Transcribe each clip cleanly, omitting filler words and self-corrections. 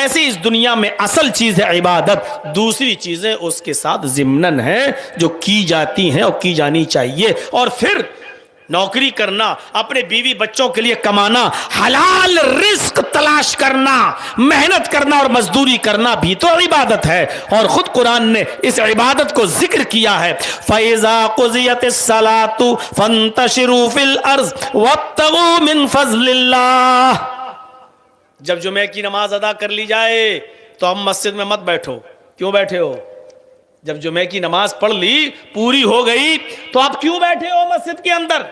ایسی اس دنیا میں اصل چیز ہے عبادت، دوسری چیزیں اس کے ساتھ ضمناً ہیں جو کی جاتی ہیں اور کی جانی چاہیے. اور پھر نوکری کرنا، اپنے بیوی بچوں کے لیے کمانا، حلال رزق تلاش کرنا، محنت کرنا اور مزدوری کرنا بھی تو عبادت ہے. اور خود قرآن نے اس عبادت کو ذکر کیا ہے. فَإِذَا قُضِيَتِ الصَّلَاةُ فَانتَشِرُوا فِي الْأَرْضِ وَابْتَغُوا مِنْ فَضْلِ اللَّهِ. جب جمعہ کی نماز ادا کر لی جائے تو ہم مسجد میں مت بیٹھو. کیوں بیٹھے ہو؟ جب جمعہ کی نماز پڑھ لی، پوری ہو گئی، تو آپ کیوں بیٹھے ہو مسجد کے اندر؟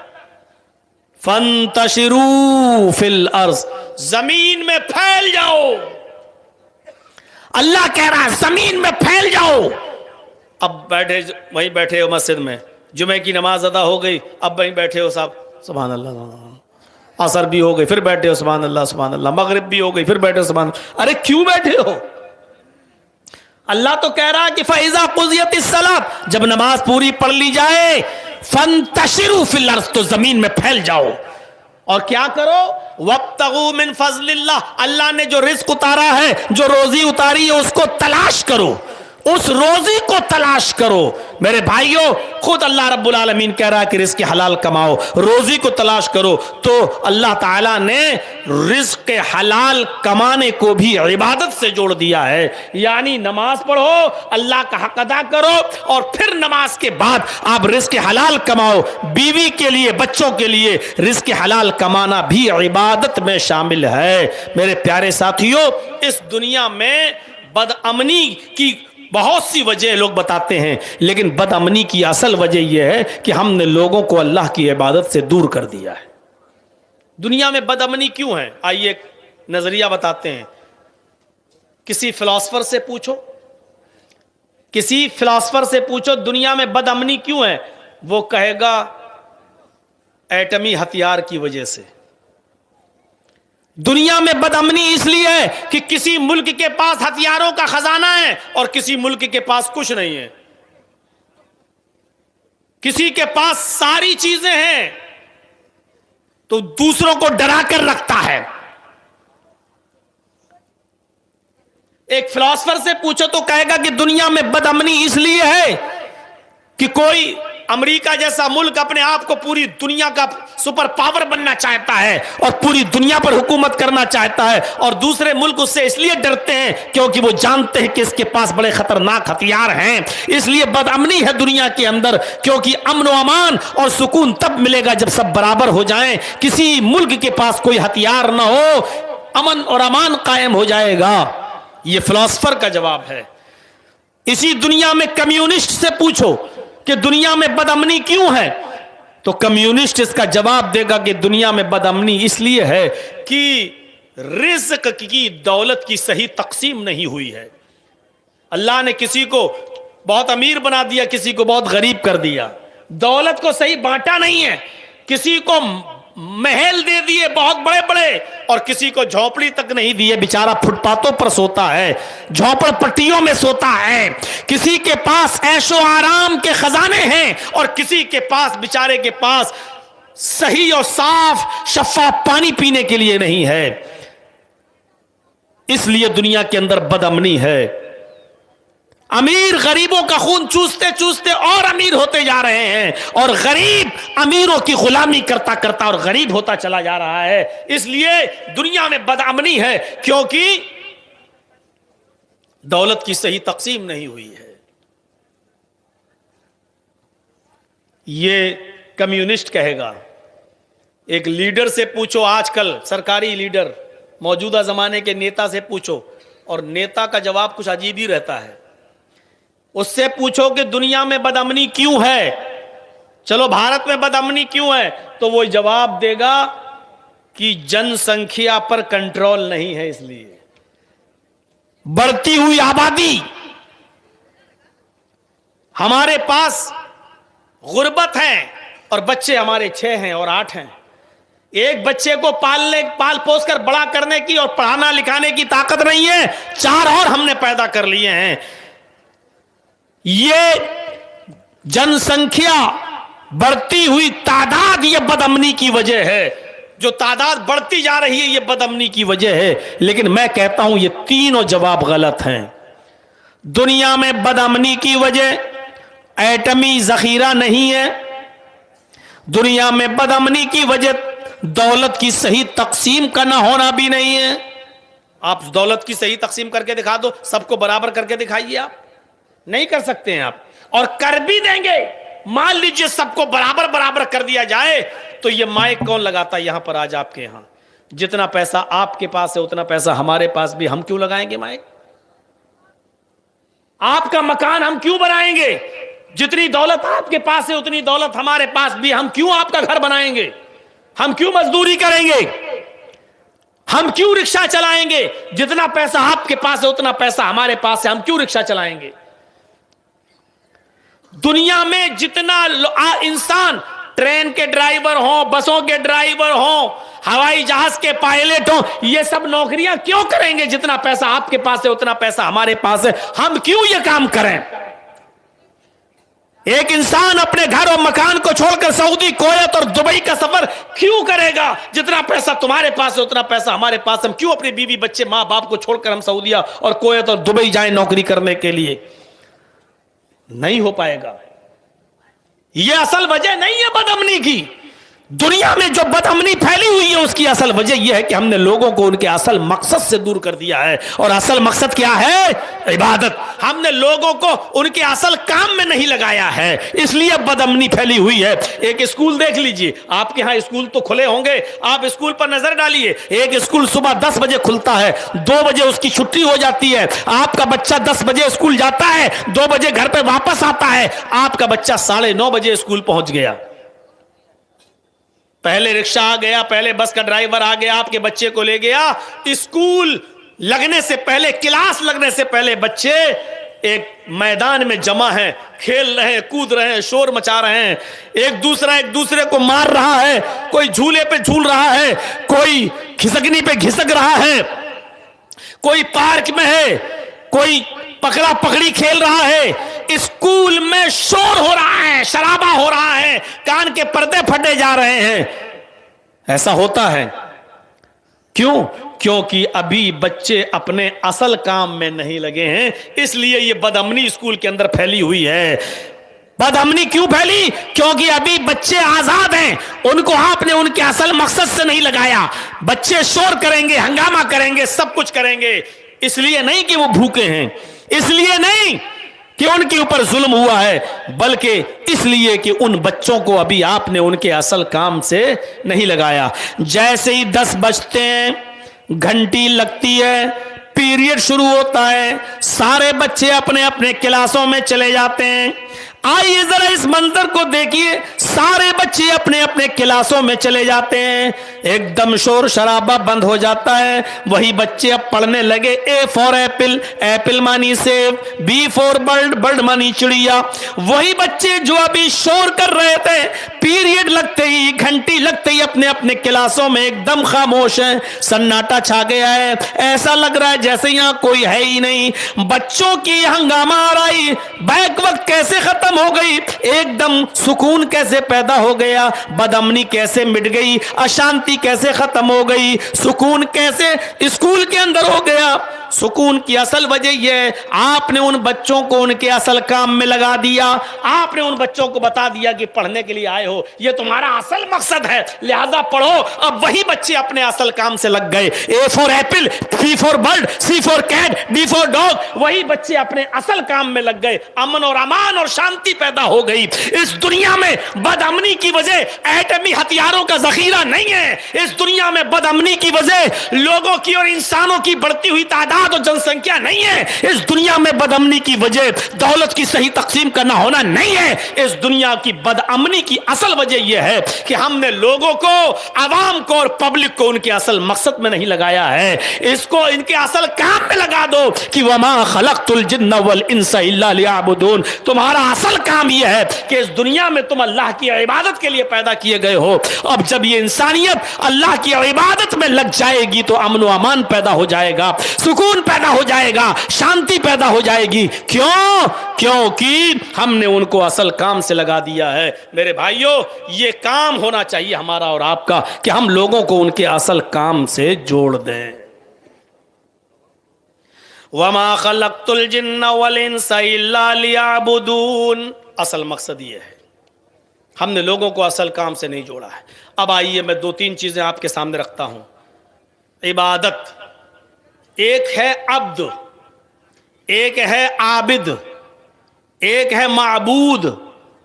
فَانتَشِرُوا فِي الْأَرْضِ، زمین میں پھیل جاؤ. اللہ کہہ رہا ہے زمین میں پھیل جاؤ. اب بیٹھے وہیں بیٹھے ہو مسجد میں، جمعہ کی نماز ادا ہو گئی، اب وہیں بیٹھے ہو صاحب سبحان اللہ، عصر بھی ہو گئی پھر بیٹھے ہو سبحان اللہ سبحان اللہ، مغرب بھی ہو گئی پھر بیٹھے ہو سبحان اللہ. ارے کیوں بیٹھے ہو؟ اللہ تو کہہ رہا ہے کہ فَإِذَا قُضِيَتِ الصَّلَاةُ، جب نماز پوری پڑھ لی جائے، فَانتَشِرُوا فِي الْأَرْضِ، تو زمین میں پھیل جاؤ. اور کیا کرو؟ وَابْتَغُوا مِنْ فَضْلِ اللَّهِ، اللہ نے جو رزق اتارا ہے، جو روزی اتاری ہے، اس کو تلاش کرو، اس روزی کو تلاش کرو. میرے بھائیوں، خود اللہ رب العالمین کہہ رہا ہے کہ رزق حلال کماؤ، روزی کو تلاش کرو. تو اللہ تعالیٰ نے رزق حلال کمانے کو بھی عبادت سے جوڑ دیا ہے. یعنی نماز پڑھو، اللہ کا حق ادا کرو، اور پھر نماز کے بعد آپ رزق حلال کماؤ. بیوی کے لیے، بچوں کے لیے رزق حلال کمانا بھی عبادت میں شامل ہے. میرے پیارے ساتھیوں، اس دنیا میں بدامنی کی بہت سی وجہ لوگ بتاتے ہیں، لیکن بدامنی کی اصل وجہ یہ ہے کہ ہم نے لوگوں کو اللہ کی عبادت سے دور کر دیا ہے. دنیا میں بدامنی کیوں ہے؟ آئیے ایک نظریہ بتاتے ہیں. کسی فلاسفر سے پوچھو، کسی فلاسفر سے پوچھو دنیا میں بدامنی کیوں ہے، وہ کہے گا ایٹمی ہتھیار کی وجہ سے. دنیا میں بدامنی اس لیے ہے کہ کسی ملک کے پاس ہتھیاروں کا خزانہ ہے اور کسی ملک کے پاس کچھ نہیں ہے. کسی کے پاس ساری چیزیں ہیں تو دوسروں کو ڈرا کر رکھتا ہے. ایک فلاسفر سے پوچھو تو کہے گا کہ دنیا میں بدامنی اس لیے ہے کہ کوئی امریکہ جیسا ملک اپنے آپ کو پوری دنیا کا سپر پاور بننا چاہتا ہے اور پوری دنیا پر حکومت کرنا چاہتا ہے، اور دوسرے ملک اس سے اس لیے ڈرتے ہیں کیونکہ وہ جانتے ہیں کہ اس کے پاس بڑے خطرناک ہتھیار ہیں. اس لیے بدامنی ہے دنیا کے اندر، کیونکہ امن و امان اور سکون تب ملے گا جب سب برابر ہو جائیں. کسی ملک کے پاس کوئی ہتھیار نہ ہو، امن اور امان قائم ہو جائے گا. یہ فلاسفر کا جواب ہے. اسی دنیا میں کمیونسٹ سے پوچھو کہ دنیا میں بدامنی کیوں ہے، تو کمیونسٹ اس کا جواب دے گا کہ دنیا میں بدامنی اس لیے ہے کہ رزق کی، دولت کی صحیح تقسیم نہیں ہوئی ہے. اللہ نے کسی کو بہت امیر بنا دیا، کسی کو بہت غریب کر دیا. دولت کو صحیح بانٹا نہیں ہے. کسی کو محل دے دیے بہت بڑے بڑے اور کسی کو جھونپڑی تک نہیں دیے، بیچارہ فٹ پاتھوں پر سوتا ہے، جھونپڑ پٹیوں میں سوتا ہے. کسی کے پاس عیش و آرام کے خزانے ہیں اور کسی کے پاس، بیچارے کے پاس صحیح اور صاف شفاف پانی پینے کے لیے نہیں ہے. اس لیے دنیا کے اندر بدامنی ہے. امیر غریبوں کا خون چوستے چوستے اور امیر ہوتے جا رہے ہیں، اور غریب امیروں کی غلامی کرتا کرتا اور غریب ہوتا چلا جا رہا ہے. اس لیے دنیا میں بدامنی ہے کیونکہ دولت کی صحیح تقسیم نہیں ہوئی ہے. یہ کمیونسٹ کہے گا. ایک لیڈر سے پوچھو، آج کل سرکاری لیڈر، موجودہ زمانے کے نیتا سے پوچھو، اور نیتا کا جواب کچھ عجیب ہی رہتا ہے. اس سے پوچھو کہ دنیا میں بدامنی کیوں ہے، چلو بھارت میں بدامنی کیوں ہے، تو وہ جواب دے گا کہ جن سنکھیا پر کنٹرول نہیں ہے، اس لیے بڑھتی ہوئی آبادی، ہمارے پاس غربت ہے اور بچے ہمارے 6 ہیں اور 8 ہیں. ایک بچے کو پال پوس کر بڑا کرنے کی اور پڑھانا لکھانے کی طاقت نہیں ہے، 4 اور ہم نے پیدا کر لیے ہیں. یہ جن سنکھیا، بڑھتی ہوئی تعداد، یہ بدامنی کی وجہ ہے. جو تعداد بڑھتی جا رہی ہے یہ بد امنی کی وجہ ہے. لیکن میں کہتا ہوں یہ تینوں جواب غلط ہیں. دنیا میں بد امنی کی وجہ ایٹمی ذخیرہ نہیں ہے. دنیا میں بد امنی کی وجہ دولت کی صحیح تقسیم کا نہ ہونا بھی نہیں ہے. آپ دولت کی صحیح تقسیم کر کے دکھا دو, سب کو برابر کر کے دکھائیے. آپ نہیں کر سکتے ہیں آپ, اور کر بھی دیں گے. مان لیجئے سب کو برابر برابر کر دیا جائے تو یہ مائک کون لگاتا ہے یہاں پر آج آپ کے یہاں؟ جتنا پیسہ آپ کے پاس ہے اتنا پیسہ ہمارے پاس بھی, ہم کیوں لگائیں گے مائک؟ آپ کا مکان ہم کیوں بنائیں گے؟ جتنی دولت آپ کے پاس ہے اتنی دولت ہمارے پاس بھی, ہم کیوں آپ کا گھر بنائیں گے؟ ہم کیوں مزدوری کریں گے؟ ہم کیوں رکشہ چلائیں گے؟ جتنا پیسہ آپ کے پاس ہے اتنا پیسہ ہمارے پاس ہے, ہم کیوں رکشہ چلائیں گے؟ دنیا میں جتنا انسان, ٹرین کے ڈرائیور ہوں, بسوں کے ڈرائیور ہوں, ہوائی جہاز کے پائلٹ ہوں, یہ سب نوکریاں کیوں کریں گے؟ جتنا پیسہ آپ کے پاس ہے اتنا پیسہ ہمارے پاس ہے, ہم کیوں یہ کام کریں؟ ایک انسان اپنے گھر اور مکان کو چھوڑ کر سعودی, کویت اور دبئی کا سفر کیوں کرے گا؟ جتنا پیسہ تمہارے پاس ہے اتنا پیسہ ہمارے پاس, ہم کیوں اپنی بیوی بچے ماں باپ کو چھوڑ کر ہم سعودیہ اور کویت اور دبئی جائیں نوکری کرنے کے لیے؟ نہیں ہو پائے گا. یہ اصل وجہ نہیں ہے بد امنی کی. دنیا میں جو بد امنی پھیلی ہوئی ہے اس کی اصل وجہ یہ ہے کہ ہم نے لوگوں کو ان کے اصل مقصد سے دور کر دیا ہے. اور اصل مقصد کیا ہے؟ عبادت. ہم نے لوگوں کو ان کے اصل کام میں نہیں لگایا ہے, اس لیے بد امنی پھیلی ہوئی ہے. ایک اسکول دیکھ لیجئے, آپ کے ہاں اسکول تو کھلے ہوں گے, آپ اسکول پر نظر ڈالیے. ایک اسکول صبح 10 بجے کھلتا ہے, 2 بجے اس کی چھٹی ہو جاتی ہے. آپ کا بچہ 10 بجے اسکول جاتا ہے, 2 بجے گھر پہ واپس آتا ہے. آپ کا بچہ 9:30 بجے اسکول پہنچ گیا. پہلے رکشہ آ گیا, پہلے بس کا ڈرائیور آ گیا, آپ کے بچے کو لے گیا. اسکول لگنے سے پہلے, کلاس لگنے سے پہلے بچے ایک میدان میں جمع ہیں, کھیل رہے ہیں, کود رہے ہیں, شور مچا رہے ہیں. ایک دوسرے کو مار رہا ہے, کوئی جھولے پہ جھول رہا ہے, کوئی کھسکنی پہ گھسک رہا ہے, کوئی پارک میں ہے, کوئی پکڑا پکڑی کھیل رہا ہے. اسکول میں شور ہو رہا ہے, شرابہ ہو رہا ہے, کان کے پردے پھٹے جا رہے ہیں. ایسا ہوتا ہے کیوں؟ کیونکہ ابھی بچے اپنے اصل کام میں نہیں لگے ہیں, اس لیے یہ بد امنی اسکول کے اندر پھیلی ہوئی ہے. بد امنی کیوں پھیلی؟ کیونکہ ابھی بچے آزاد ہیں, ان کو آپ نے ان کے اصل مقصد سے نہیں لگایا. بچے شور کریں گے, ہنگامہ کریں گے, سب کچھ کریں گے. اس لیے نہیں کہ وہ بھوکے ہیں, اس لیے نہیں کہ ان کے اوپر ظلم ہوا ہے, بلکہ اس لیے کہ ان بچوں کو ابھی آپ نے ان کے اصل کام سے نہیں لگایا. جیسے ہی 10 بجتے ہیں, گھنٹی لگتی ہے, پیریڈ شروع ہوتا ہے, سارے بچے اپنے اپنے کلاسوں میں چلے جاتے ہیں. آئیے ذرا اس منظر کو دیکھیے, سارے بچے اپنے اپنے کلاسوں میں چلے جاتے ہیں, ایک دم شور شرابہ بند ہو جاتا ہے. وہی بچے اب پڑھنے لگے, اے فور ایپل, ایپل مانی سیب, بی فور برڈ, برڈ مانی چڑیا. وہی بچے جو ابھی شور کر رہے تھے, پیریڈ لگتے ہی, گھنٹی لگتے ہی اپنے اپنے کلاسوں میں ایک دم خاموش ہیں, سناٹا چھا گیا ہے. ایسا لگ رہا ہے جیسے یہاں کوئی ہے ہی نہیں. بچوں کی ہنگامہ آ رہی, بیک وقت کیسے ختم ہو گئی, ایک دم سکون کیسے پیدا ہو گیا, بد امنی کیسے مٹ گئی, اشانتی کیسے ختم ہو گئی, سکون کیسے اسکول کے اندر ہو گیا. سکون کی اصل وجہ یہ ہے, آپ نے ان بچوں کو ان کے اصل کام میں لگا دیا. آپ نے ان بچوں کو بتا دیا کہ پڑھنے کے لیے آئے ہو, یہ تمہارا اصل مقصد ہے, لہذا پڑھو. اب وہی بچے اپنے اصل کام سے لگ گئے, A for apple, B for bird, C for cat, D for dog. وہی بچے اپنے اصل کام میں لگ گئے. امن اور امان اور شانتی پیدا ہو گئی. اس دنیا میں بد امنی کی وجہ ایٹمی ہتھیاروں کا ذخیرہ نہیں ہے. اس دنیا میں بد امنی کی وجہ لوگوں کی اور انسانوں کی بڑھتی ہوئی تعداد اور جن سنکھیا نہیں ہے. اس دنیا میں بد امنی کی وجہ دولت کی صحیح تقسیم کا نہ ہونا نہیں ہے. اس دنیا کی بد امنی کی اصل وجہ یہ ہے کہ ہم نے لوگوں کو, عوام کو اور پبلک کو ان کے اصل مقصد میں نہیں لگایا ہے. اس کو ان کے اصل کام میں لگا دو کہ وما خلقت الجن والانس الا لیعبدون. تمہارا اصل اصل کام یہ ہے کہ اس دنیا میں تم اللہ کی عبادت کے لیے پیدا کیے گئے ہو. اب جب یہ انسانیت اللہ کی عبادت میں لگ جائے گی تو امن و امان پیدا ہو جائے گا, سکون پیدا ہو جائے گا, شانتی پیدا ہو جائے گی. کیونکہ ہم نے ان کو اصل کام سے لگا دیا ہے. میرے بھائیوں, یہ کام ہونا چاہیے ہمارا اور آپ کا کہ ہم لوگوں کو ان کے اصل کام سے جوڑ دیں. وَمَا خَلَقْتُ الْجِنَّ وَالْإِنسَ إِلَّا لِيَعْبُدُونَ. اصل مقصد یہ ہے, ہم نے لوگوں کو اصل کام سے نہیں جوڑا ہے. اب آئیے میں 2-3 چیزیں آپ کے سامنے رکھتا ہوں. عبادت, ایک ہے عبد, ایک ہے عابد, ایک ہے معبود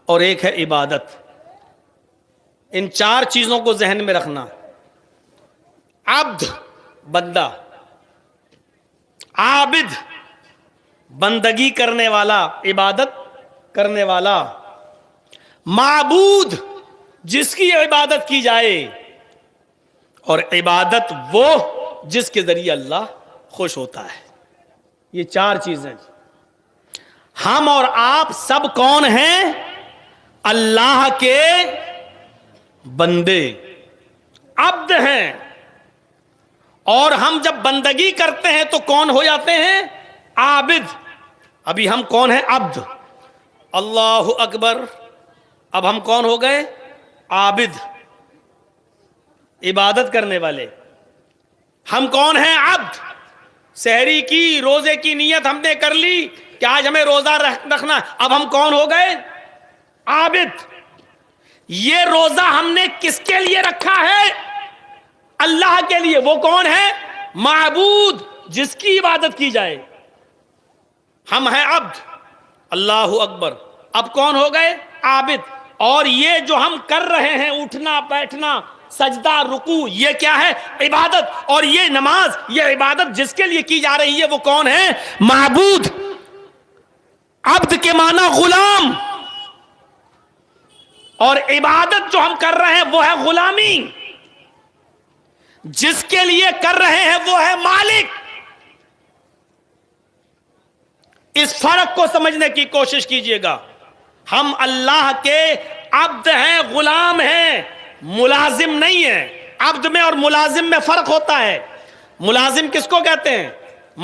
اور ایک ہے عبادت. ان 4 چیزوں کو ذہن میں رکھنا. عبد بندہ, عابد بندگی کرنے والا, عبادت کرنے والا, معبود جس کی عبادت کی جائے, اور عبادت وہ جس کے ذریعے اللہ خوش ہوتا ہے. یہ 4 چیزیں. ہم اور آپ سب کون ہیں؟ اللہ کے بندے, عبد ہیں. اور ہم جب بندگی کرتے ہیں تو کون ہو جاتے ہیں؟ عابد. ابھی ہم کون ہیں؟ عبد. اللہ اکبر. اب ہم کون ہو گئے؟ عابد, عبادت کرنے والے. ہم کون ہیں؟ عبد. سحری کی, روزے کی نیت ہم نے کر لی کہ آج ہمیں روزہ رکھنا. اب ہم کون ہو گئے؟ عابد. یہ روزہ ہم نے کس کے لیے رکھا ہے؟ اللہ کے لیے. وہ کون ہے؟ معبود جس کی عبادت کی جائے. ہم ہیں عبد. اللہ اکبر. اب کون ہو گئے؟ عابد. اور یہ جو ہم کر رہے ہیں, اٹھنا بیٹھنا, سجدہ رکوع, یہ کیا ہے؟ عبادت. اور یہ نماز, یہ عبادت جس کے لیے کی جا رہی ہے وہ کون ہے؟ معبود. عبد کے معنی غلام, اور عبادت جو ہم کر رہے ہیں وہ ہے غلامی. جس کے لیے کر رہے ہیں وہ ہے مالک. اس فرق کو سمجھنے کی کوشش کیجئے گا. ہم اللہ کے عبد ہیں, غلام ہیں, ملازم نہیں ہیں. عبد میں اور ملازم میں فرق ہوتا ہے. ملازم کس کو کہتے ہیں؟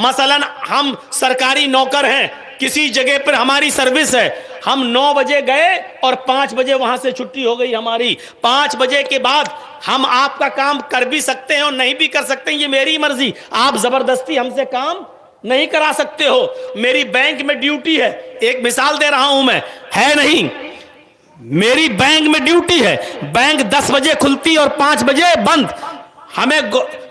مثلا ہم سرکاری نوکر ہیں, کسی جگہ پر ہماری سروس ہے, ہم 9 بجے گئے اور 5 بجے وہاں سے چھٹی ہو گئی ہماری. 5 بجے کے بعد ہم آپ کا کام کر بھی سکتے ہیں اور نہیں بھی کر سکتے ہیں, یہ میری مرضی. آپ زبردستی ہم سے کام نہیں کرا سکتے ہو. میری بینک میں ڈیوٹی ہے, ایک مثال دے رہا ہوں میں, ہے نہیں, میری بینک میں ڈیوٹی ہے. بینک 10 بجے کھلتی اور 5 بجے بند. ہمیں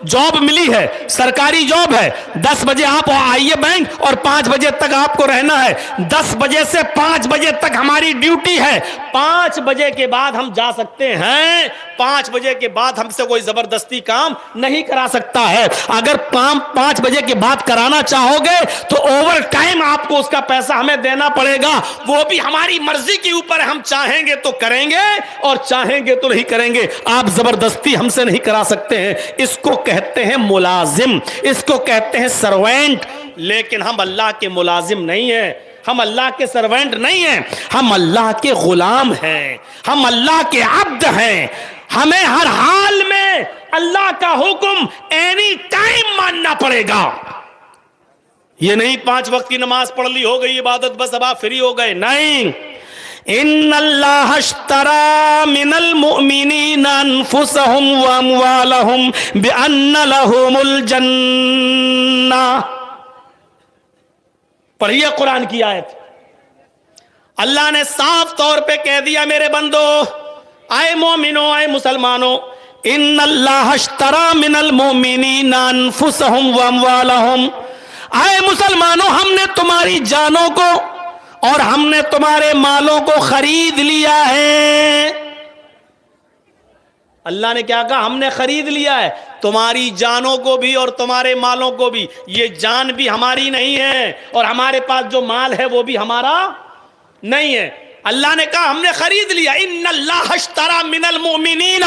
جاب ملی ہے, سرکاری جاب ہے. 10 بجے آپ آئیے بینک اور 5 بجے تک آپ کو رہنا ہے. 10 بجے سے 5 بجے تک ہماری ڈیوٹی ہے. 5 بجے کے بعد ہم جا سکتے ہیں. 5 بجے کے بعد ہم سے کوئی زبردستی کام نہیں کرا سکتا ہے. اگر 5 بجے کے بعد کرانا چاہو گے تو اوور ٹائم آپ کو اس کا پیسہ ہمیں دینا پڑے گا. وہ بھی ہماری مرضی کے اوپر. ہم چاہیں گے تو کریں گے اور چاہیں گے تو نہیں کریں گے. آپ زبردستی ہم سے نہیں کرا سکتے ہیں. اس کو کہتے ہیں ملازم, اس کو کہتے ہیں سروینٹ. لیکن ہم اللہ کے ملازم نہیں ہیں, ہم اللہ کے سروینٹ نہیں ہیں, ہم اللہ کے غلام ہیں, ہم اللہ کے عبد ہیں. ہمیں ہر حال میں اللہ کا حکم اینی ٹائم ماننا پڑے گا. یہ نہیں 5 وقت کی نماز پڑھ لی, ہو گئی عبادت, بس اب آپ فری ہو گئے. نہیں. ان اللہ اشترى من المؤمنین انفسهم واموالهم بان لهم الجنہ. پڑھیے قرآن کی آیت. اللہ نے صاف طور پہ کہہ دیا, میرے بندو, آئے مومنو, آئے مسلمانوں, ان اللہ اشترى من المؤمنین انفسهم واموالهم. آئے مسلمانوں, ہم نے تمہاری جانوں کو اور ہم نے تمہارے مالوں کو خرید لیا ہے. اللہ نے کیا کہا؟ ہم نے خرید لیا ہے. تمہاری جانوں کو بھی اور تمہارے مالوں کو بھی. یہ جان بھی ہماری نہیں ہے اور ہمارے پاس جو مال ہے وہ بھی ہمارا نہیں ہے. اللہ نے کہا ہم نے خرید لیا. ان اللہ اشترى من المؤمنین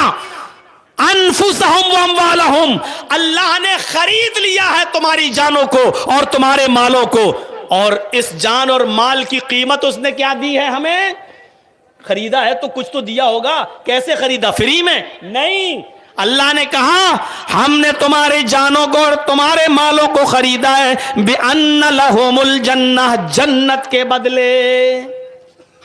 انفسهم واموالهم. اللہ نے خرید لیا ہے تمہاری جانوں کو اور تمہارے مالوں کو. اور اس جان اور مال کی قیمت اس نے کیا دی ہے؟ ہمیں خریدا ہے تو کچھ تو دیا ہوگا. کیسے خریدا؟ فری میں نہیں. اللہ نے کہا ہم نے تمہاری جانوں کو اور تمہارے مالوں کو خریدا ہے بِأَنَّ لَهُمُ الْجَنَّةَ، جنت کے بدلے.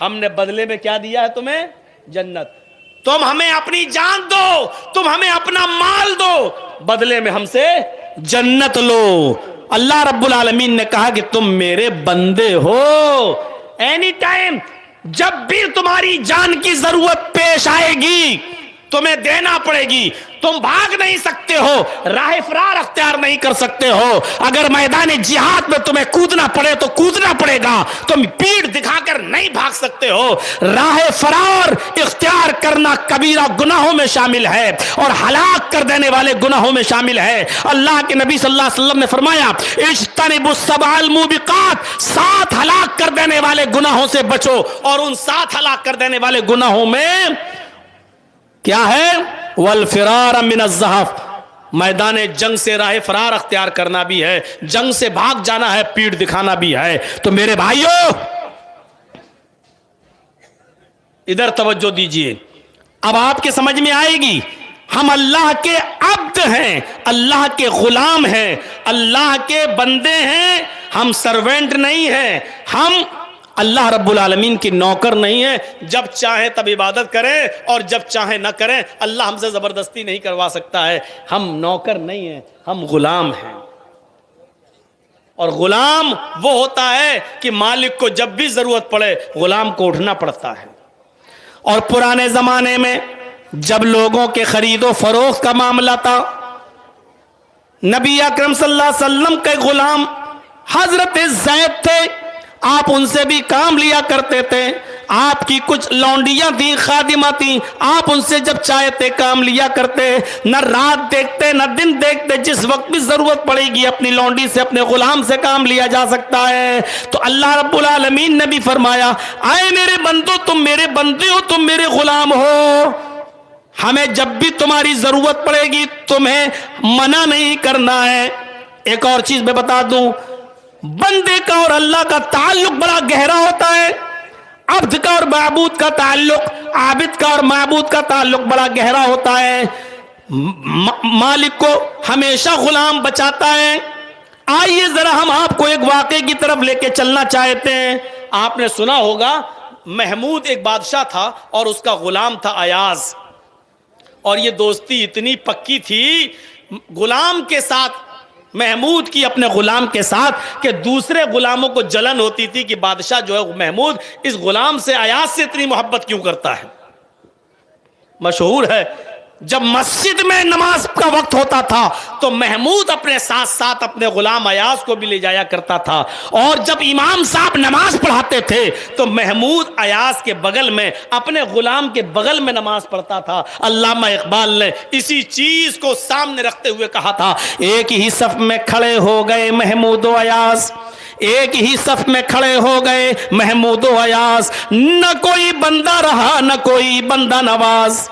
ہم نے بدلے میں کیا دیا ہے تمہیں؟ جنت. تم ہمیں اپنی جان دو، تم ہمیں اپنا مال دو، بدلے میں ہم سے جنت لو. اللہ رب العالمین نے کہا کہ تم میرے بندے ہو. اینی ٹائم جب بھی تمہاری جان کی ضرورت پیش آئے گی تمہیں دینا پڑے گی. تم بھاگ نہیں سکتے ہو، راہ فرار اختیار نہیں کر سکتے ہو. اگر میدان جہاد میں تمہیں کودنا پڑے تو کودنا پڑے گا. تم پیٹھ دکھا کر نہیں بھاگ سکتے ہو. راہ فرار اختیار کرنا کبیرہ گناہوں میں شامل ہے اور ہلاک کر دینے والے گناہوں میں شامل ہے. اللہ کے نبی صلی اللہ علیہ وسلم نے فرمایا اجتنبوا السبع الموبقات، 7 ہلاک کر دینے والے گناہوں سے بچو. اور ان 7 ہلاک کر دینے والے گناہوں میں کیا ہے؟ والفرار من الزحف، میدان جنگ سے راہ فرار اختیار کرنا بھی ہے، جنگ سے بھاگ جانا ہے، پیٹھ دکھانا بھی ہے. تو میرے بھائیوں ادھر توجہ دیجئے. اب آپ کے سمجھ میں آئے گی ہم اللہ کے عبد ہیں، اللہ کے غلام ہیں، اللہ کے بندے ہیں. ہم سرونٹ نہیں ہیں، ہم اللہ رب العالمین کی نوکر نہیں ہے. جب چاہیں تب عبادت کریں اور جب چاہیں نہ کریں. اللہ ہم سے زبردستی نہیں کروا سکتا ہے. ہم نوکر نہیں ہیں، ہم غلام ہیں. اور غلام وہ ہوتا ہے کہ مالک کو جب بھی ضرورت پڑے غلام کو اٹھنا پڑتا ہے. اور پرانے زمانے میں جب لوگوں کے خرید و فروخت کا معاملہ تھا، نبی اکرم صلی اللہ علیہ وسلم کے غلام حضرت زید تھے. آپ ان سے بھی کام لیا کرتے تھے. آپ کی کچھ لونڈیاں تھیں، خادمہ تھیں. آپ ان سے جب چاہتے کام لیا کرتے. نہ رات دیکھتے نہ دن دیکھتے، جس وقت بھی ضرورت پڑے گی اپنی لونڈی سے، اپنے غلام سے کام لیا جا سکتا ہے. تو اللہ رب العالمین نے بھی فرمایا اے میرے بندو، تم میرے بندے ہو، تم میرے غلام ہو. ہمیں جب بھی تمہاری ضرورت پڑے گی تمہیں منع نہیں کرنا ہے. ایک اور چیز میں بتا دوں، بندے کا اور اللہ کا تعلق بڑا گہرا ہوتا ہے. عبد کا اور معبود کا تعلق، عابد کا اور معبود کا تعلق بڑا گہرا ہوتا ہے. مالک کو ہمیشہ غلام بچاتا ہے. آئیے ذرا ہم آپ کو ایک واقعے کی طرف لے کے چلنا چاہتے ہیں. آپ نے سنا ہوگا محمود ایک بادشاہ تھا اور اس کا غلام تھا ایاز. اور یہ دوستی اتنی پکی تھی غلام کے ساتھ، محمود کی اپنے غلام کے ساتھ، کہ دوسرے غلاموں کو جلن ہوتی تھی کہ بادشاہ جو ہے محمود اس غلام سے، ایاز سے اتنی محبت کیوں کرتا ہے. مشہور ہے جب مسجد میں نماز کا وقت ہوتا تھا تو محمود اپنے ساتھ ساتھ اپنے غلام ایاز کو بھی لے جایا کرتا تھا. اور جب امام صاحب نماز پڑھاتے تھے تو محمود ایاز کے بغل میں، اپنے غلام کے بغل میں نماز پڑھتا تھا. علامہ اقبال نے اسی چیز کو سامنے رکھتے ہوئے کہا تھا ایک ہی صف میں کھڑے ہو گئے محمود و ایاز، ایک ہی صف میں کھڑے ہو گئے محمود و ایاز، نہ کوئی بندہ رہا نہ کوئی بندہ نواز.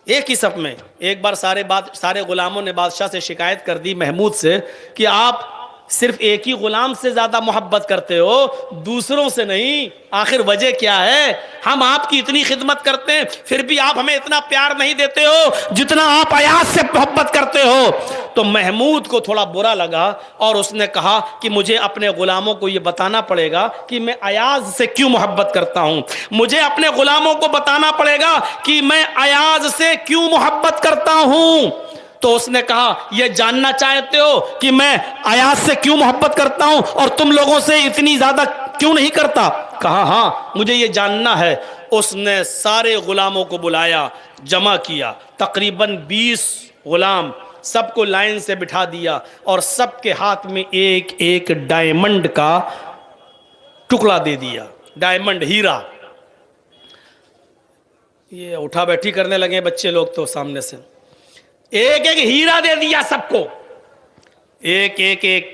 ایک ہی صف میں. ایک بار سارے غلاموں نے بادشاہ سے شکایت کر دی محمود سے کہ آپ صرف ایک ہی غلام سے زیادہ محبت کرتے ہو، دوسروں سے نہیں. آخر وجہ کیا ہے؟ ہم آپ کی اتنی خدمت کرتے ہیں پھر بھی آپ ہمیں اتنا پیار نہیں دیتے ہو جتنا آپ ایاز سے محبت کرتے ہو. تو محمود کو تھوڑا برا لگا اور اس نے کہا کہ مجھے اپنے غلاموں کو یہ بتانا پڑے گا کہ میں ایاز سے کیوں محبت کرتا ہوں. مجھے اپنے غلاموں کو بتانا پڑے گا کہ میں ایاز سے کیوں محبت کرتا ہوں. تو اس نے کہا یہ جاننا چاہتے ہو کہ میں ایاز سے کیوں محبت کرتا ہوں اور تم لوگوں سے اتنی زیادہ کیوں نہیں کرتا؟ کہا ہاں مجھے یہ جاننا ہے. اس نے سارے غلاموں کو بلایا، جمع کیا، تقریباً 20 غلام، سب کو لائن سے بٹھا دیا اور سب کے ہاتھ میں ایک ایک ڈائمنڈ کا ٹکڑا دے دیا. ڈائمنڈ، ہیرا. یہ اٹھا بیٹھی کرنے لگے بچے لوگ تو سامنے سے. ایک ایک ہیرا دے دیا سب کو، ایک ایک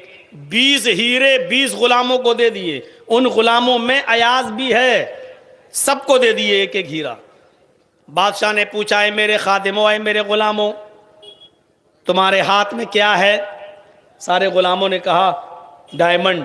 20 ہیرے 20 غلاموں کو دے دیے. ان غلاموں میں ایاز بھی ہے، سب کو دے دیے ایک ایک ہیرا. بادشاہ نے پوچھا اے میرے خادموں، اے میرے غلاموں، تمہارے ہاتھ میں کیا ہے؟ سارے غلاموں نے کہا ڈائمنڈ.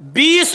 20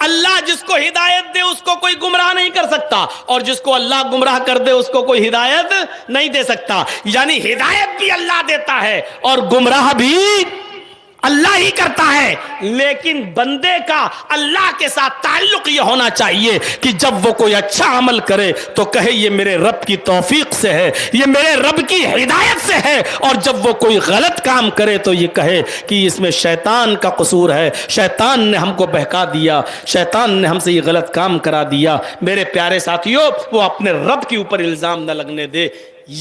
اللہ جس کو ہدایت دے اس کو کوئی گمراہ نہیں کر سکتا، اور جس کو اللہ گمراہ کر دے اس کو کوئی ہدایت نہیں دے سکتا. یعنی ہدایت بھی اللہ دیتا ہے اور گمراہ بھی اللہ ہی کرتا ہے. لیکن بندے کا اللہ کے ساتھ تعلق یہ ہونا چاہیے کہ جب وہ کوئی اچھا عمل کرے تو کہے یہ میرے رب کی توفیق سے ہے، یہ میرے رب کی ہدایت سے ہے، اور جب وہ کوئی غلط کام کرے تو یہ کہے کہ اس میں شیطان کا قصور ہے، شیطان نے ہم کو بہکا دیا، شیطان نے ہم سے یہ غلط کام کرا دیا. میرے پیارے ساتھیوں، وہ اپنے رب کے اوپر الزام نہ لگنے دے.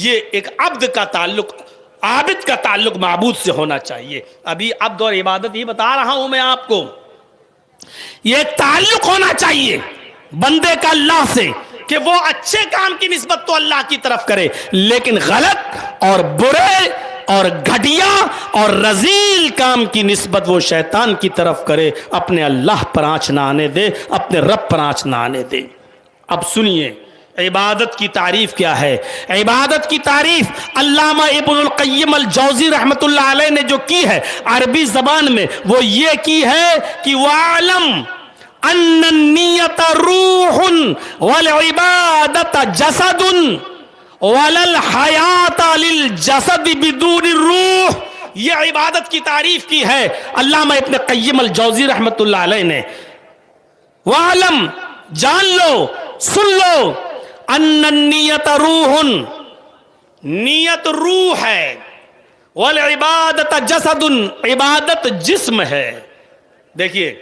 یہ ایک عبد کا تعلق، عابد کا تعلق معبود سے ہونا چاہیے. ابھی عبد اور عبادت ہی بتا رہا ہوں میں آپ کو. یہ تعلق ہونا چاہیے بندے کا اللہ سے کہ وہ اچھے کام کی نسبت تو اللہ کی طرف کرے، لیکن غلط اور برے اور گھٹیا اور رذیل کام کی نسبت وہ شیطان کی طرف کرے. اپنے اللہ پر آنچ نہ آنے دے، اپنے رب پر آنچ نہ آنے دے. اب سنیے عبادت کی تعریف کیا ہے. عبادت کی تعریف علامہ ابن القیم الجوزی رحمت اللہ علیہ نے جو کی ہے عربی زبان میں، وہ یہ کی ہے کہ وَعَلَمْ أَنَّ النِّيَّةَ رُوحٌ وَالْعِبَادَةَ جَسَدٌ وَلَا الْحَيَاةَ لِلْجَسَدِ بِدُونِ الرُّوحِ. یہ عبادت کی تعریف کی ہے علامہ ابن قیم الجوزی رحمت اللہ علیہ نے. وَعَلَمْ، جان لو، سن لو، ان النیت روح، نیت روح ہے، والعبادت جسد، عبادت جسم ہے. دیکھیے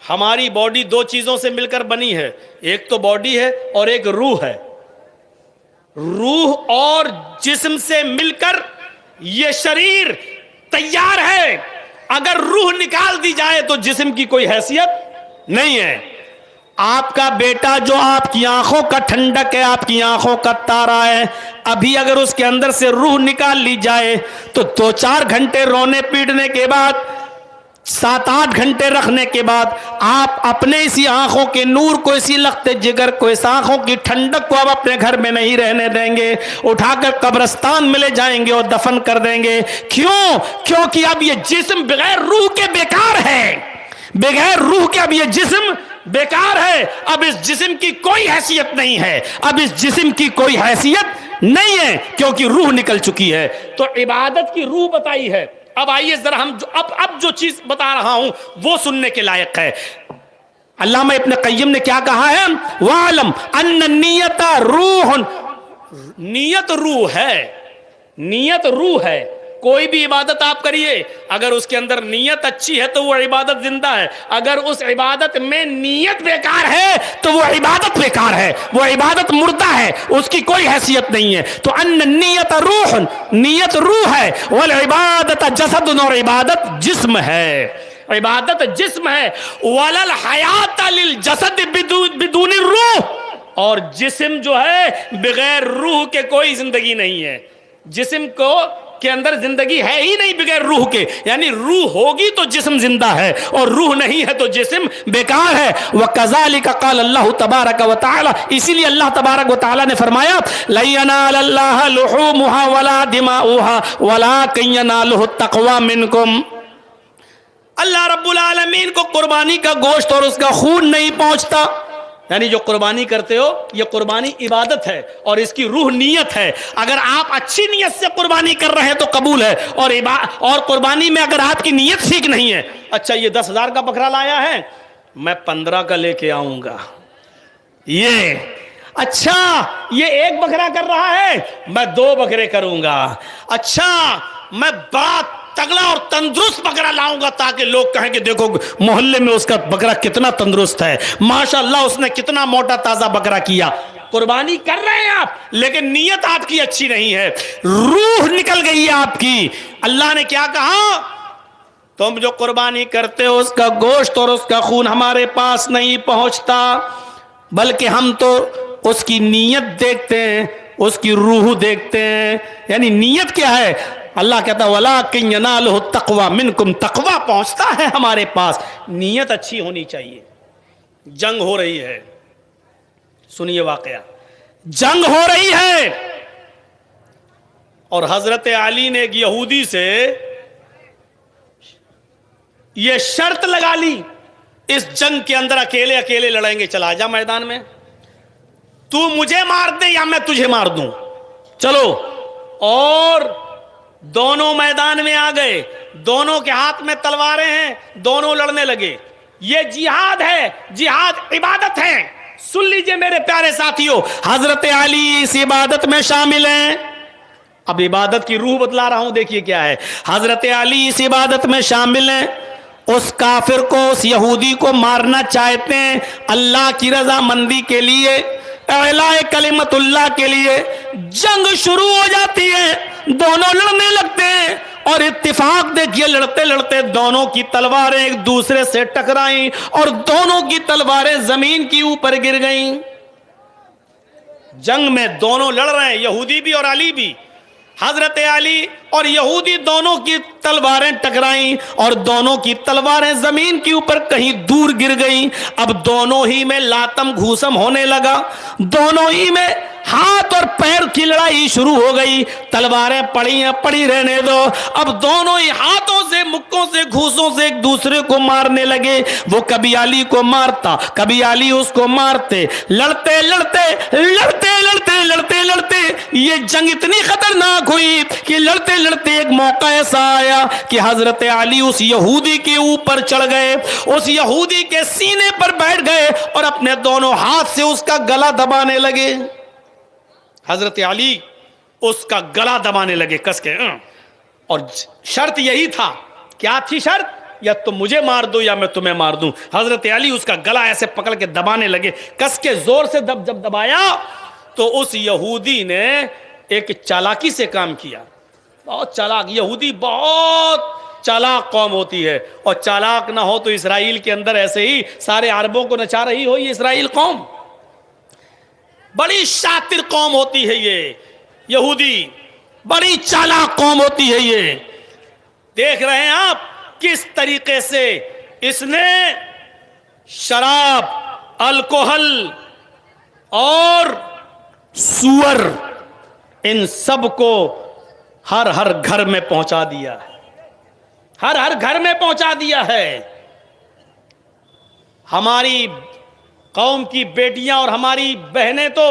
ہماری باڈی دو چیزوں سے مل کر بنی ہے، ایک تو باڈی ہے اور ایک روح ہے. روح اور جسم سے مل کر یہ شریر تیار ہے. اگر روح نکال دی جائے تو جسم کی کوئی حیثیت نہیں ہے. آپ کا بیٹا جو آپ کی آنکھوں کا ٹھنڈک ہے، آپ کی آنکھوں کا تارا ہے، ابھی اگر اس کے اندر سے روح نکال لی جائے تو 2-4 گھنٹے رونے پیٹنے کے بعد، 7-8 گھنٹے رکھنے کے بعد آپ اپنے اسی آنکھوں کے نور کو، اسی لخت جگر کو، اس آنکھوں کی ٹھنڈک کو اب اپنے گھر میں نہیں رہنے دیں گے، اٹھا کر قبرستان میں لے جائیں گے اور دفن کر دیں گے. کیوں؟ کیونکہ اب یہ جسم بغیر روح کے بیکار ہے. بغیر روح کے اب یہ جسم بیکار ہے. اب اس جسم کی کوئی حیثیت نہیں ہے، اب اس جسم کی کوئی حیثیت نہیں ہے کیونکہ روح نکل چکی ہے. تو عبادت کی روح بتائی ہے. اب آئیے ذرا ہم اب جو چیز بتا رہا ہوں وہ سننے کے لائق ہے. علامہ ابن قیم نے کیا کہا ہے؟ وَعَلَمْ أَنَّ النِّيَّةَ رُوحٌ، نیت روح ہے، نیت روح ہے. کوئی بھی عبادت آپ کریے، اگر اس کے اندر نیت اچھی ہے تو وہ عبادت زندہ ہے. اگر اس عبادت میں نیت بیکار ہے تو وہ عبادت بیکار ہے، وہ عبادت مردہ ہے، اس کی کوئی حیثیت نہیں ہے. تو ان النیت روح، نیت روح ہے، والعبادت جسد، اور عبادت جسم ہے، عبادت جسم ہے. وَلَا الْحَيَاةَ لِلْجَسَدِ بِدُونِ الرُّوحِ، اور جسم جو ہے بغیر روح کے کوئی زندگی نہیں ہے. جسم کو کے اندر زندگی ہے ہی نہیں بغیر روح کے. یعنی روح ہوگی تو جسم زندہ ہے، اور روح نہیں ہے تو جسم بیکار ہے. وَكَذَلِكَ قَالَ اللَّهُ تَبَارَكَ وَتَعَالَى، اسی لیے اللہ تبارک و تعالی نے فرمایا لَن يَنَالَ اللَّهَ لُحُومُهَا وَلَا دِمَاؤُهَا وَلَكِنْ يَنَالُهُ التَّقْوَى مِنْكُمْ. اللہ رب العالمین کو قربانی کا گوشت اور اس کا خون نہیں پہنچتا. یعنی جو قربانی کرتے ہو یہ قربانی عبادت ہے اور اس کی روح نیت ہے. اگر آپ اچھی نیت سے قربانی کر رہے ہیں تو قبول ہے، اور قربانی میں اگر آپ کی نیت ٹھیک نہیں ہے، اچھا یہ 10,000 کا بکرا لایا ہے، میں 15 کا لے کے آؤں گا. یہ اچھا یہ 1 بکرا کر رہا ہے، میں 2 بکرے کروں گا. اچھا میں بات تگڑا اور تندرست بکرا لاؤں گا تاکہ لوگ کہیں کہ دیکھو محلے میں اس کا بکرا کتنا تندرست ہے، ماشاءاللہ اس نے کتنا موٹا تازہ بکرا کیا. قربانی کر رہے ہیں آپ لیکن نیت آپ کی اچھی نہیں ہے، روح نکل گئی ہے آپ کی. اللہ نے کیا کہا؟ تم جو قربانی کرتے ہو اس کا گوشت اور اس کا خون ہمارے پاس نہیں پہنچتا، بلکہ ہم تو اس کی نیت دیکھتے ہیں، اس کی روح دیکھتے ہیں. یعنی نیت کیا ہے؟ اللہ کہتا ہے وَلَكِنْ يَنَالُهُ التَّقْوَى مِنْكُمْ، تقوی پہنچتا ہے ہمارے پاس. نیت اچھی ہونی چاہیے. جنگ ہو رہی ہے، سنیے واقعہ، جنگ ہو رہی ہے اور حضرت علی نے ایک یہودی سے یہ شرط لگا لی، اس جنگ کے اندر اکیلے اکیلے لڑیں گے، چلا جا میدان میں، تو مجھے مار دے یا میں تجھے مار دوں، چلو۔ اور دونوں میدان میں آ گئے، دونوں کے ہاتھ میں تلواریں ہیں، دونوں لڑنے لگے۔ یہ جہاد ہے، جہاد عبادت ہے۔ سن لیجئے میرے پیارے ساتھیوں، حضرت علی اس عبادت میں شامل ہیں۔ اب عبادت کی روح بتلا رہا ہوں، دیکھیے کیا ہے۔ حضرت علی اس عبادت میں شامل ہیں، اس کافر کو، اس یہودی کو مارنا چاہتے ہیں اللہ کی رضا مندی کے لیے، اعلاء کلمت اللہ کے لیے۔ جنگ شروع ہو جاتی ہے، دونوں لڑنے لگتے ہیں، اور اتفاق دیکھیے لڑتے لڑتے دونوں کی تلواریں ایک دوسرے سے ٹکرائیں اور دونوں کی تلواریں زمین کی اوپر گر گئیں۔ جنگ میں دونوں لڑ رہے ہیں، یہودی بھی اور علی بھی۔ حضرت علی اور یہودی دونوں کی تلواریں ٹکرائیں اور دونوں کی تلواریں زمین کے اوپر کہیں دور گر گئیں۔ اب دونوں ہی میں لاتم گھوسم ہونے لگا، دونوں ہی میں ہاتھ اور پیر کی لڑائی شروع ہو گئی۔ تلواریں پڑی ہیں، پڑی رہنے دو۔ اب دونوں ہی ہاتھوں سے، مکوں سے، گھوسوں سے ایک دوسرے کو مارنے لگے۔ وہ کبھی علی کو مارتا، کبھی علی اس کو مارتے۔ لڑتے لڑتے لڑتے لڑتے لڑتے لڑتے یہ جنگ اتنی خطرناک ہوئی کہ لڑتے لڑتے ایک موقع ایسا آیا کہ حضرت علی اس یہودی کے اوپر چڑھ گئے، اس یہودی کے سینے پر بیٹھ گئے اور اپنے دونوں ہاتھ سے اس کا گلا دبانے لگے۔ حضرت علی اس کا گلا دبانے لگے کس کے، اور شرط یہی تھا۔ کیا تھی شرط؟ یا تم مجھے مار دو یا میں تمہیں مار دوں۔ حضرت علی اس کا گلا ایسے پکڑ کے دبانے لگے، کس کے زور سے جب دبایا تو اس یہودی نے ایک چالاکی سے کام کیا۔ بہت چالاک یہودی، بہت چالاک قوم ہوتی ہے، اور چالاک نہ ہو تو اسرائیل کے اندر ایسے ہی سارے عربوں کو نچا رہی ہو یہ اسرائیل قوم۔ بڑی شاطر قوم ہوتی ہے یہ یہودی، بڑی چالاک قوم ہوتی ہے یہ۔ دیکھ رہے ہیں آپ کس طریقے سے اس نے شراب، الکوہل اور سور، ان سب کو ہر گھر میں پہنچا دیا ہے، ہر گھر میں پہنچا دیا ہے۔ ہماری قوم کی بیٹیاں اور ہماری بہنیں تو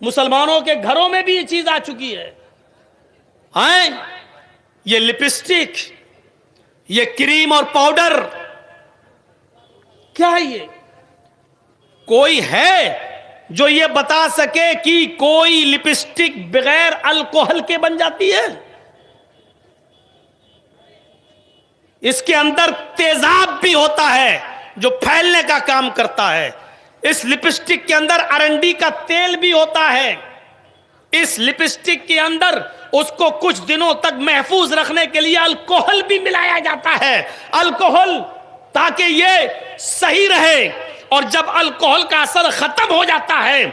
مسلمانوں کے گھروں میں بھی یہ چیز آ چکی ہے۔ یہ لپسٹک، یہ کریم اور پاؤڈر، کیا ہے یہ؟ کوئی ہے جو یہ بتا سکے کہ کوئی لپسٹک بغیر الکوہل کے بن جاتی ہے؟ اس کے اندر تیزاب بھی ہوتا ہے جو پھیلنے کا کام کرتا ہے۔ اس لپسٹک کے اندر ارنڈی کا تیل بھی ہوتا ہے۔ اس لپسٹک کے اندر اس کو کچھ دنوں تک محفوظ رکھنے کے لیے الکوہل بھی ملایا جاتا ہے، الکوہل، تاکہ یہ صحیح رہے۔ اور جب الکوہل کا اثر ختم ہو جاتا ہے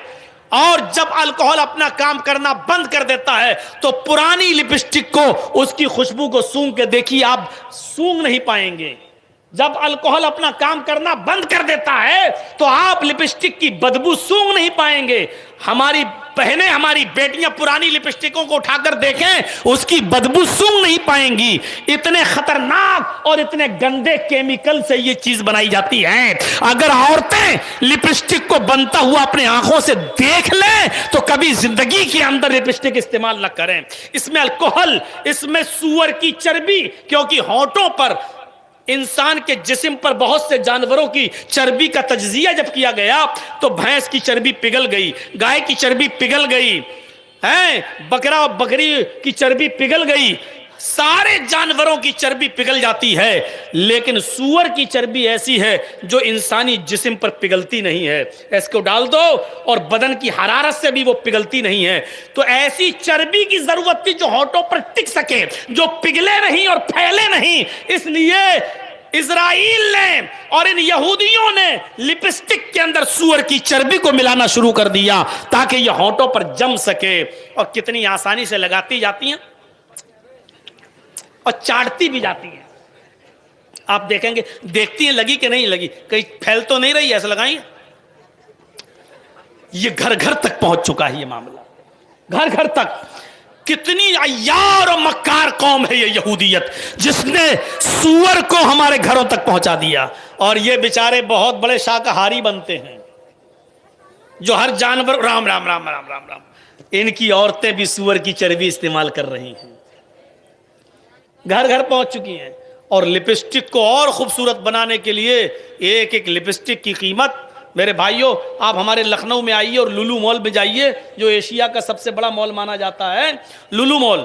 اور جب الکوہل اپنا کام کرنا بند کر دیتا ہے تو پرانی لپسٹک کو، اس کی خوشبو کو سونگھ کے دیکھیے، آپ سونگھ نہیں پائیں گے۔ جب الکوہل اپنا کام کرنا بند کر دیتا ہے تو آپ لپسٹک کی بدبو سونگھ نہیں پائیں گے۔ ہماری بہنیں، ہماری بیٹیاں پرانی لپسٹکوں کو اٹھا کر دیکھیں، اس کی بدبو سونگھ نہیں پائیں گی۔ اتنے خطرناک اور اتنے گندے کیمیکل سے یہ چیز بنائی جاتی ہے۔ اگر عورتیں لپسٹک کو بنتا ہوا اپنے آنکھوں سے دیکھ لیں تو کبھی زندگی کے اندر لپسٹک استعمال نہ کریں۔ اس میں الکوہل، اس میں سور کی چربی، کیونکہ ہونٹوں پر، انسان کے جسم پر بہت سے جانوروں کی چربی کا تجزیہ جب کیا گیا تو بھینس کی چربی پگھل گئی، گائے کی چربی پگھل گئی، بکرا بکری کی چربی پگھل گئی، سارے جانوروں کی چربی پگھل جاتی ہے، لیکن سور کی چربی ایسی ہے جو انسانی جسم پر پگھلتی نہیں ہے۔ اس کو ڈال دو اور بدن کی حرارت سے بھی وہ پگھلتی نہیں ہے۔ تو ایسی چربی کی ضرورت تھی جو ہونٹوں پر ٹک سکے، جو پگھلے نہیں اور پھیلے نہیں۔ اس لیے اسرائیل نے اور ان یہودیوں نے لپسٹک کے اندر سور کی چربی کو ملانا شروع کر دیا تاکہ یہ ہونٹوں پر جم سکے، اور کتنی آسانی سے لگاتی جاتی ہیں اور چاٹتی بھی جاتی ہیں۔ آپ دیکھیں گے، دیکھتی ہیں لگی کہ نہیں لگی، کہیں پھیل تو نہیں رہی، ایسا لگائیں۔ یہ گھر گھر تک پہنچ چکا ہے یہ معاملہ، گھر گھر تک۔ کتنی عیار اور مکار قوم ہے یہ یہودیت، جس نے سور کو ہمارے گھروں تک پہنچا دیا، اور یہ بیچارے بہت بڑے شاکاہاری بنتے ہیں جو ہر جانور رام رام رام رام رام رام، ان کی عورتیں بھی سور کی چربی استعمال کر رہی ہیں، گھر گھر پہنچ چکی ہیں۔ اور لپسٹک کو اور خوبصورت بنانے کے لیے ایک ایک لپسٹک کی قیمت، میرے بھائیوں آپ ہمارے لکھنؤ میں آئیے اور لولو مال میں جائیے جو ایشیا کا سب سے بڑا مال مانا جاتا ہے لولو مال،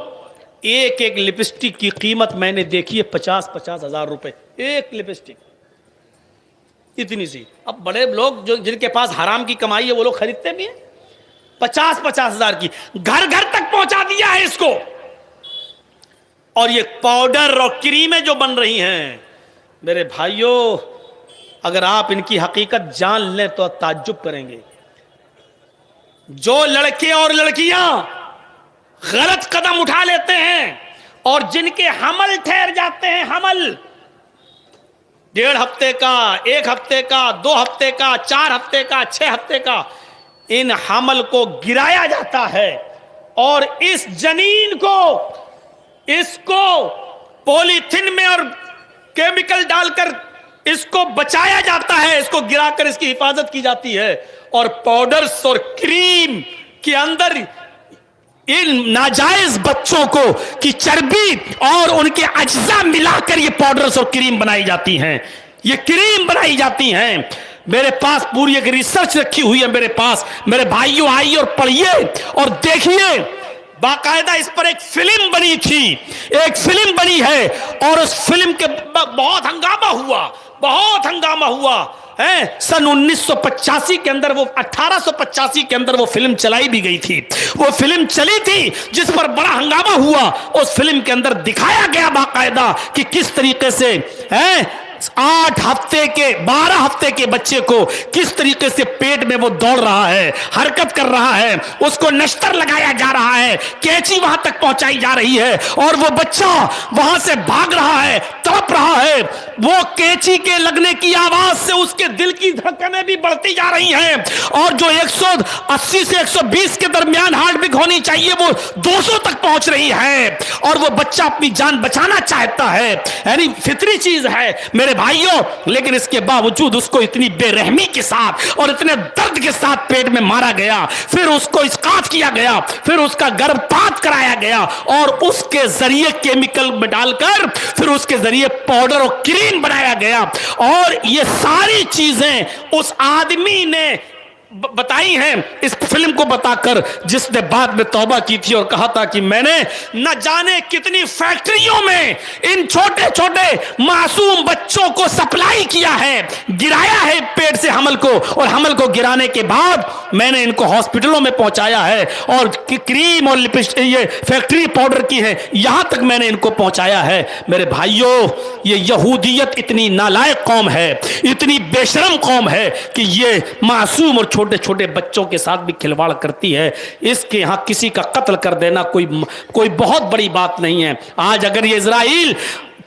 ایک ایک لپسٹک کی قیمت میں نے دیکھی ہے 50-50 ہزار روپے ایک لپسٹک، اتنی سی۔ اب بڑے لوگ جو جن کے پاس حرام کی کمائی ہے وہ لوگ خریدتے بھی ہیں، 50-50 ہزار کی، گھر گھر تک پہنچا دیا ہے اس کو۔ اور یہ پاؤڈر اور کریمیں جو بن رہی ہیں میرے بھائیوں، اگر آپ ان کی حقیقت جان لیں تو تعجب کریں گے۔ جو لڑکے اور لڑکیاں غلط قدم اٹھا لیتے ہیں اور جن کے حمل ٹھہر جاتے ہیں، حمل 1.5 ہفتے کا، 1 ہفتے کا، 2 ہفتے کا، 4 ہفتے کا، 6 ہفتے کا، ان حمل کو گرایا جاتا ہے اور اس جنین کو، اس کو پولیتھین میں اور کیمیکل ڈال کر اس کو بچایا جاتا ہے، اس کو گرا کر اس کی حفاظت کی جاتی ہے، اور پاؤڈرز اور کریم کے اندر ان ناجائز بچوں کو کی چربی اور ان کے اجزاء ملا کر یہ پاؤڈرز اور کریم بنائی جاتی ہیں، یہ کریم بنائی جاتی ہیں۔ میرے پاس پوری ایک ریسرچ رکھی ہوئی ہے میرے پاس، میرے بھائیوں آئیے اور پڑھیے اور دیکھیے، باقاعدہ اس پر ایک فلم بنی تھی، ایک فلم بنی ہے، اور اس فلم کے بہت ہنگامہ ہوا، بہت ہنگامہ ہوا ہے۔ سن 1985 کے اندر، وہ 1885 کے اندر وہ فلم چلائی بھی گئی تھی، وہ فلم چلی تھی جس پر بڑا ہنگامہ ہوا۔ اس فلم کے اندر دکھایا گیا باقاعدہ کہ کس طریقے سے 8 ہفتے کے 12 ہفتے کے بچے کو کس طریقے سے پیٹ میں وہ دوڑ رہا ہے، حرکت کر رہا ہے، اس کو نشتر لگایا جا رہا ہے، کینچی وہاں تک پہنچائی جا رہی ہے، اور وہ بچہ وہاں سے بھاگ رہا ہے، تڑپ رہا ہے، وہ کینچی کے لگنے کی آواز سے اس کے دل کی دھڑکنیں بھی بڑھتی جا رہی ہیں، اور جو 180 سے 120 کے درمیان ہارٹ بیٹ ہونی چاہیے وہ 200 تک پہنچ رہی ہے، اور وہ بچہ اپنی جان بچانا چاہتا ہے۔ یعنی فطری چیز ہے میرے بھائیوں، لیکن اس کے باوجود اس کو اتنی بے رحمی کے ساتھ اور اتنے درد کے ساتھ پیٹ میں مارا گیا، پھر اس کو اسقاط کیا گیا، پھر اس کا گربپات کرایا گیا، اور اس کے ذریعے کیمیکل میں ڈال کر پھر اس کے ذریعے پاؤڈر اور کریم بنایا گیا، اور یہ ساری چیزیں اس آدمی نے بتائی ہیں اس فلم کو بتا کر، جس نے بعد میں توبہ کی تھی اور کہا تھا کہ میں نے نہ جانے کتنی فیکٹریوں میں ان چھوٹے چھوٹے معصوم بچوں کو سپلائی کیا ہے، گرایا ہے پیٹ سے حمل کو، اور حمل کو گرانے کے بعد میں نے ان کو ہاسپٹلوں میں پہنچایا ہے، اور کریم اور یہ فیکٹری پاؤڈر کی ہے یہاں تک میں نے ان کو پہنچایا ہے۔ میرے بھائیوں، یہ یہودیت اتنی نالائق قوم ہے، اتنی بے شرم قوم ہے کہ یہ معصوم اور چھوٹے چھوٹے بچوں کے ساتھ بھی کھلواڑ کرتی ہے۔ اس کے ہاں کسی کا قتل کر دینا کوئی بہت بڑی بات نہیں ہے۔ آج اگر یہ اسرائیل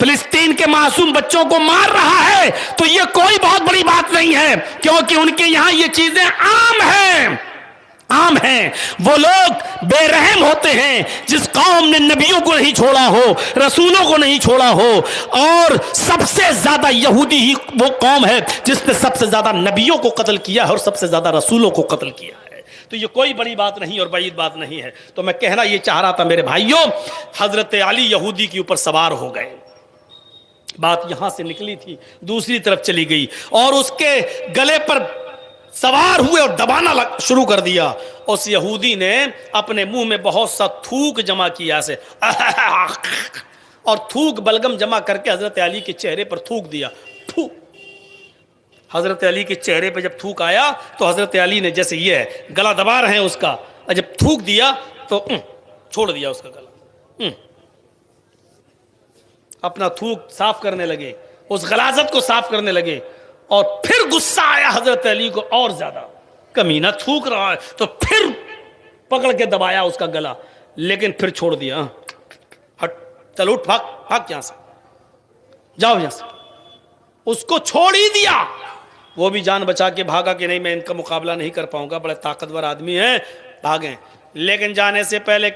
فلسطین کے معصوم بچوں کو مار رہا ہے تو یہ کوئی بہت بڑی بات نہیں ہے، کیونکہ ان کے یہاں یہ چیزیں عام ہیں، عام ہیں۔ وہ لوگ بے رحم ہوتے ہیں جس قوم نے نبیوں کو نہیں چھوڑا ہو، رسولوں کو نہیں چھوڑا ہو، اور سب سے زیادہ یہودی ہی وہ قوم ہے جس نے سب سے زیادہ نبیوں کو قتل کیا ہے اور سب سے زیادہ رسولوں کو قتل کیا ہے۔ تو یہ کوئی بڑی بات نہیں اور بعید بات نہیں ہے۔ تو میں کہنا یہ چاہ رہا تھا میرے بھائیوں، حضرت علی یہودی کے اوپر سوار ہو گئے، بات یہاں سے نکلی تھی دوسری طرف چلی گئی، اور اس کے گلے پر سوار ہوئے اور دبانا شروع کر دیا۔ اس یہودی نے اپنے منہ میں بہت سا تھوک جمع کیا سے اور تھوک بلگم جمع کر کے حضرت علی کے چہرے پر تھوک دیا۔ حضرت علی کے چہرے پہ جب تھوک آیا تو حضرت علی نے جیسے یہ گلا دبا رہے ہیں اس کا، جب تھوک دیا تو چھوڑ دیا اس کا گلا، اپنا تھوک صاف کرنے لگے، اس غلاظت کو صاف کرنے لگے، اور پھر غصہ آیا حضرت علی کو اور زیادہ، کمینہ تھوک رہا ہے، تو پھر پکڑ کے دبایا اس کا گلا، لیکن پھر چھوڑ دیا، ہٹ چل اٹھ، بھاگ بھاگ یہاں سے، جاؤ یہاں سے، اس کو چھوڑ ہی دیا۔ وہ بھی جان بچا کے بھاگا کہ نہیں میں ان کا مقابلہ نہیں کر پاؤں گا، بڑے طاقتور آدمی ہیں، بھاگیں، لیکن جانے سے پہلے